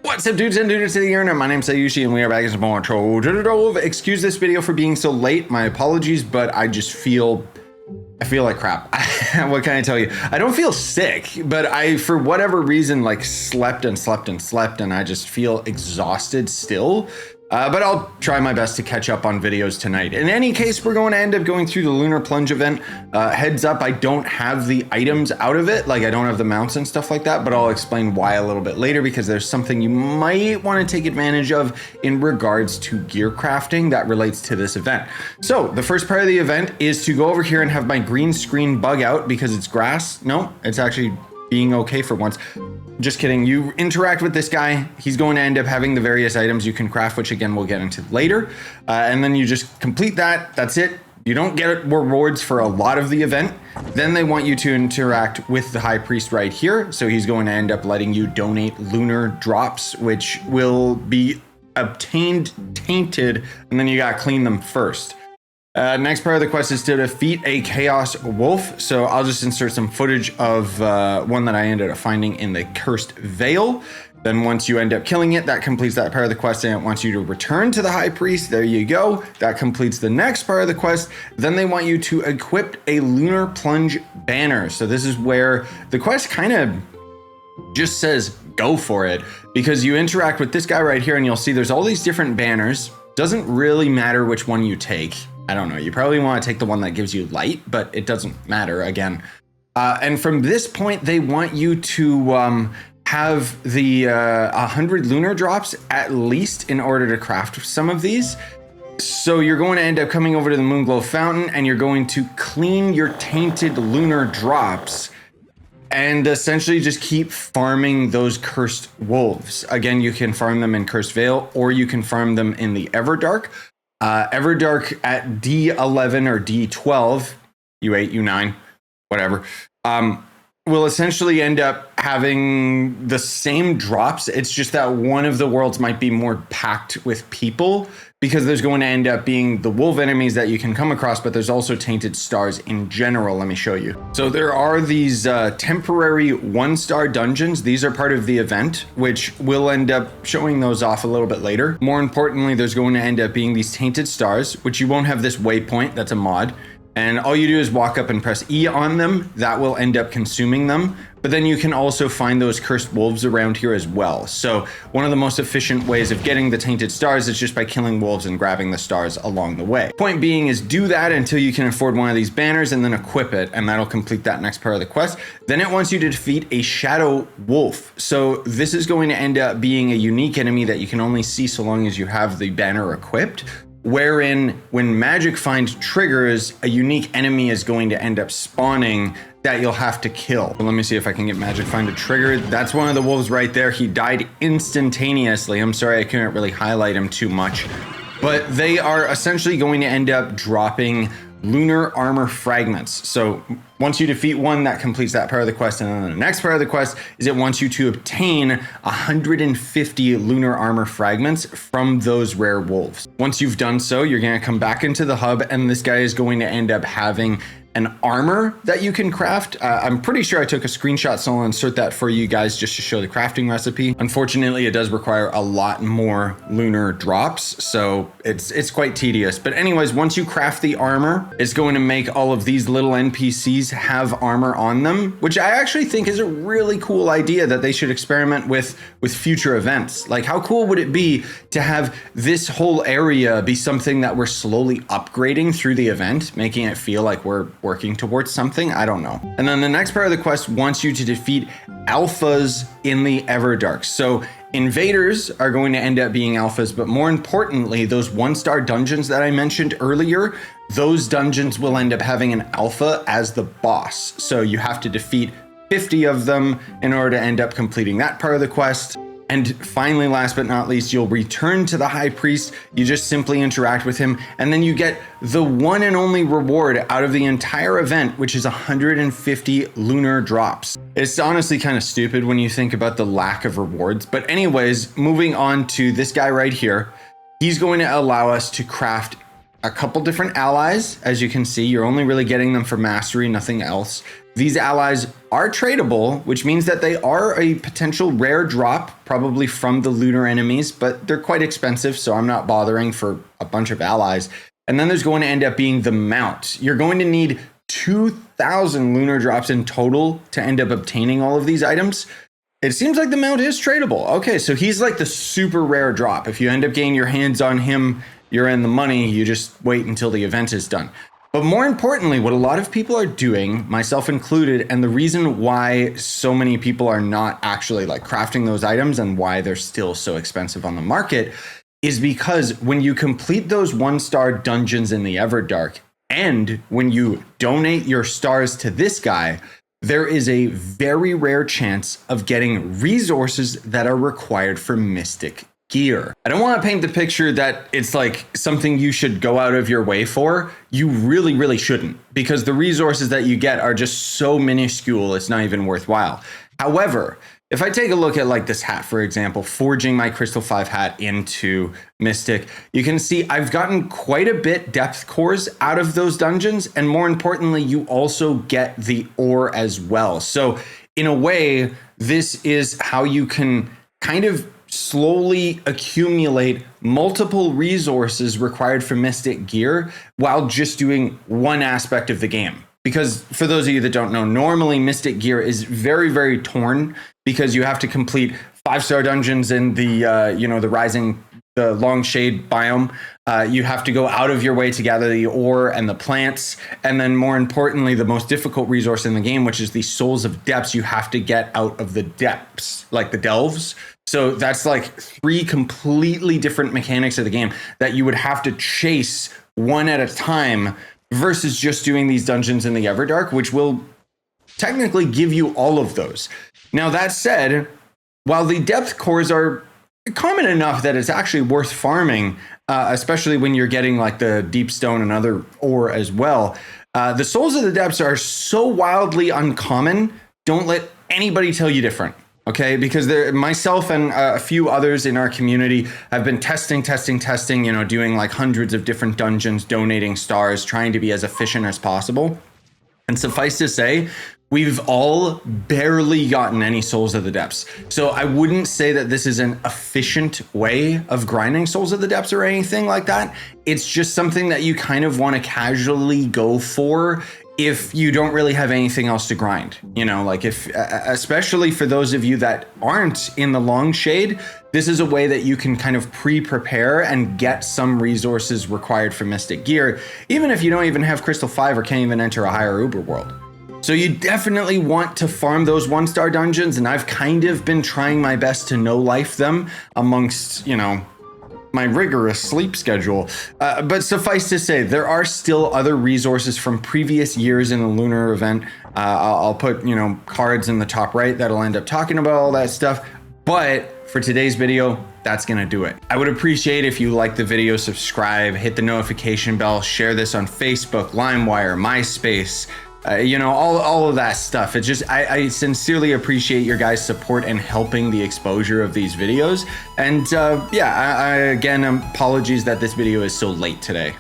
What's up, dudes and dudes of the internet? My name's Scyushi and we are back in some more Trove. Excuse this video for being so late. My apologies, but I just feel like crap. What can I tell you? I don't feel sick, but I, for whatever reason, like slept and I just feel exhausted still. But I'll try my best to catch up on videos tonight. In any case, we're going to end up going through the Lunar Plunge event. Heads up, I don't have the items out of it. Like I don't have the mounts and stuff like that, but I'll explain why a little bit later because there's something you might want to take advantage of in regards to gear crafting that relates to this event. So the first part of the event is to go over here and have my green screen bug out because it's grass. No, it's actually being okay for once. Just kidding. You interact with this guy. He's going to end up having the various items you can craft, which again, we'll get into later. And then you just complete that. That's it. You don't get rewards for a lot of the event. Then they want you to interact with the high priest right here. So he's going to end up letting you donate lunar drops, which will be obtained tainted. And then you got to clean them first. Next part of the quest is to defeat a chaos wolf. So I'll just insert some footage of one that I ended up finding in the cursed veil. Then once you end up killing it, that completes that part of the quest and it wants you to return to the high priest. There you go. That completes the next part of the quest. Then they want you to equip a lunar plunge banner. So this is where the quest kind of just says go for it because you interact with this guy right here and you'll see there's all these different banners. Doesn't really matter which one you take. I don't know, you probably want to take the one that gives you light, but it doesn't matter again. And from this point, they want you to have the 100 lunar drops at least in order to craft some of these. So you're going to end up coming over to the Moonglow Fountain and you're going to clean your tainted lunar drops and essentially just keep farming those cursed wolves. Again, you can farm them in Cursed Vale or you can farm them in the Everdark. Everdark at D11 or D12, U8, U9, whatever, will essentially end up having the same drops. It's just that one of the worlds might be more packed with people because there's going to end up being the wolf enemies that you can come across, but there's also tainted stars in general. Let me show you. So there are these temporary 1-star dungeons. These are part of the event, which will end up showing those off a little bit later. More importantly, there's going to end up being these tainted stars, which you won't have this waypoint. That's a mod. And all you do is walk up and press E on them. That will end up consuming them. But then you can also find those cursed wolves around here as well. So one of the most efficient ways of getting the tainted stars is just by killing wolves and grabbing the stars along the way. Point being is do that until you can afford one of these banners and then equip it. And that'll complete that next part of the quest. Then it wants you to defeat a shadow wolf. So this is going to end up being a unique enemy that you can only see so long as you have the banner equipped. Wherein when magic find triggers, a unique enemy is going to end up spawning that you'll have to kill. Let me see if I can get magic find to trigger. That's one of the wolves right there. He died instantaneously. I'm sorry, I couldn't really highlight him too much, but they are essentially going to end up dropping lunar armor fragments. So once you defeat one, that completes that part of the quest. And then the next part of the quest is it wants you to obtain 150 lunar armor fragments from those rare wolves. Once you've done so, you're going to come back into the hub and this guy is going to end up having an armor that you can craft. I'm pretty sure I took a screenshot, so I'll insert that for you guys just to show the crafting recipe. Unfortunately, it does require a lot more lunar drops, so it's quite tedious. But anyways, once you craft the armor, it's going to make all of these little NPCs have armor on them, which I actually think is a really cool idea that they should experiment with future events. Like, how cool would it be to have this whole area be something that we're slowly upgrading through the event, making it feel like we're working towards something? I don't know. And then the next part of the quest wants you to defeat alphas in the Everdark. So invaders are going to end up being alphas, but more importantly, those 1-star dungeons that I mentioned earlier, those dungeons will end up having an alpha as the boss. So you have to defeat 50 of them in order to end up completing that part of the quest. And finally, last but not least, you'll return to the high priest. You just simply interact with him, and then you get the one and only reward out of the entire event, which is 150 lunar drops. It's honestly kind of stupid when you think about the lack of rewards. But anyways, moving on to this guy right here. He's going to allow us to craft a couple different allies. As you can see, you're only really getting them for mastery, nothing else. These allies are tradable, which means that they are a potential rare drop, probably from the lunar enemies, but they're quite expensive, so I'm not bothering for a bunch of allies. And then there's going to end up being the mount. You're going to need 2,000 lunar drops in total to end up obtaining all of these items. It seems like the mount is tradable. Okay, so he's like the super rare drop. If you end up getting your hands on him, you're in the money. You just wait until the event is done. But more importantly, what a lot of people are doing, myself included, and the reason why so many people are not actually like crafting those items and why they're still so expensive on the market, is because when you complete those 1-star dungeons in the Everdark, and when you donate your stars to this guy, there is a very rare chance of getting resources that are required for Mystic gear. I don't want to paint the picture that it's like something you should go out of your way for. You really, really shouldn't, because the resources that you get are just so minuscule, it's not even worthwhile. However, if I take a look at like this hat, for example, forging my Crystal 5 hat into Mystic, you can see I've gotten quite a bit depth cores out of those dungeons. And more importantly, you also get the ore as well. So in a way, this is how you can kind of slowly accumulate multiple resources required for Mystic gear while just doing one aspect of the game. Because for those of you that don't know, normally Mystic gear is very, very torn because you have to complete 5-star dungeons in the, the long shade biome. You have to go out of your way to gather the ore and the plants. And then more importantly, the most difficult resource in the game, which is the souls of depths, you have to get out of the depths, like the delves. So that's like 3 completely different mechanics of the game that you would have to chase one at a time versus just doing these dungeons in the Everdark, which will technically give you all of those. Now, that said, while the depth cores are common enough that it's actually worth farming, especially when you're getting like the deep stone and other ore as well, the souls of the depths are so wildly uncommon. Don't let anybody tell you different. Okay, because myself and a few others in our community have been testing, doing like hundreds of different dungeons, donating stars, trying to be as efficient as possible. And suffice to say, we've all barely gotten any Souls of the Depths. So I wouldn't say that this is an efficient way of grinding Souls of the Depths or anything like that. It's just something that you kind of want to casually go for if you don't really have anything else to grind, like if, especially for those of you that aren't in the long shade, this is a way that you can kind of pre-prepare and get some resources required for Mystic gear, even if you don't even have Crystal 5 or can't even enter a higher Uber world. So you definitely want to farm those 1-star dungeons, and I've kind of been trying my best to no-life them amongst, my rigorous sleep schedule. But suffice to say, there are still other resources from previous years in the lunar event. I'll put, cards in the top right that'll end up talking about all that stuff. But for today's video, that's gonna do it. I would appreciate if you like the video, subscribe, hit the notification bell, share this on Facebook, LimeWire, MySpace, all of that stuff. It's just, I sincerely appreciate your guys' support and helping the exposure of these videos. And again, apologies that this video is so late today.